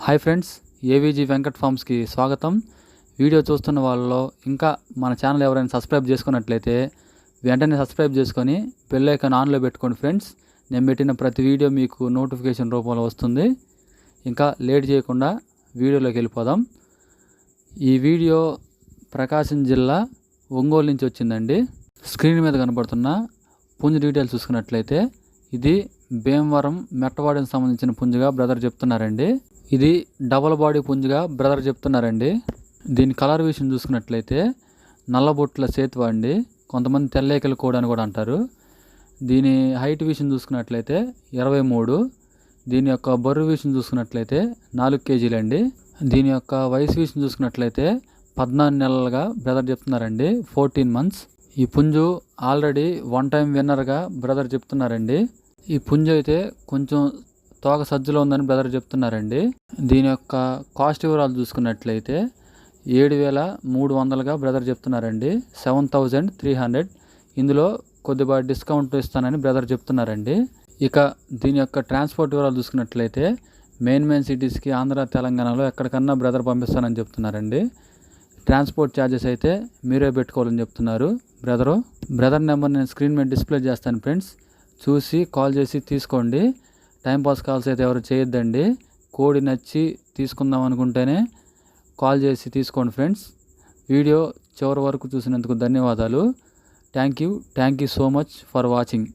Hi friends, AVG Venkat ఫార్మ్స్కి స్వాగతం. Video చూస్తున్న వాళ్ళలో ఇంకా మన ఛానల్ ఎవరైనా సబ్స్క్రైబ్ చేసుకున్నట్లయితే వెంటనే సబ్స్క్రైబ్ చేసుకొని బెల్ ఐకాన్ ఆన్లో పెట్టుకోండి ఫ్రెండ్స్. నేను పెట్టిన ప్రతి వీడియో మీకు నోటిఫికేషన్ రూపంలో వస్తుంది. ఇంకా లేట్ చేయకుండా వీడియోలోకి వెళ్ళిపోదాం. ఈ వీడియో ప్రకాశం జిల్లా ఒంగోలు నుంచి వచ్చిందండి. స్క్రీన్ మీద కనబడుతున్న పుంజు డీటెయిల్స్ చూసుకున్నట్లయితే ఇది భీమవరం మెట్టవాడికి సంబంధించిన పుంజుగా బ్రదర్ చెప్తున్నారండి. ఇది డబల్ బాడీ పుంజుగా బ్రదర్ చెప్తున్నారండి. దీని కలర్ విషయం చూసుకున్నట్లయితే నల్లబొట్ల సేతువ అండి, కొంతమంది తెల్లేకల కోడి అని కూడా అంటారు. దీని హైట్ విషయం చూసుకున్నట్లయితే 23. దీని యొక్క బరువు విషయం చూసుకున్నట్లయితే 4 కేజీలండి. దీని యొక్క వయసు విషయం చూసుకున్నట్లయితే 14 నెలలుగా బ్రదర్ చెప్తున్నారండి, 14 months. ఈ పుంజు ఆల్రెడీ 1 time విన్నర్గా బ్రదర్ చెప్తున్నారండి. ఈ పుంజు అయితే కొంచెం తోక సజ్జలో ఉందని బ్రదర్ చెప్తున్నారండి. దీని యొక్క కాస్ట్ వివరాలు చూసుకున్నట్లయితే 7,300గా బ్రదర్ చెప్తున్నారండి, 7,300. ఇందులో కొద్దిగా డిస్కౌంట్ ఇస్తానని బ్రదర్ చెప్తున్నారండి. ఇక దీని యొక్క ట్రాన్స్పోర్ట్ వివరాలు చూసుకున్నట్లయితే మెయిన్ సిటీస్కి ఆంధ్ర తెలంగాణలో ఎక్కడికన్నా బ్రదర్ పంపిస్తానని చెప్తున్నారండి. ట్రాన్స్పోర్ట్ ఛార్జెస్ అయితే మీరే పెట్టుకోవాలని చెప్తున్నారు బ్రదర్ నెంబర్ నేను స్క్రీన్ మీద డిస్ప్లే చేస్తాను ఫ్రెండ్స్. చూసి కాల్ చేసి తీసుకోండి. టైంపాస్ కాల్స్ అయితే ఎవరు చేయొద్దండి. కోడి నచ్చి తీసుకుందాం అనుకుంటేనే కాల్ చేసి తీసుకోండి ఫ్రెండ్స్. వీడియో చివరి వరకు చూసినందుకు ధన్యవాదాలు. Thank you so much for watching.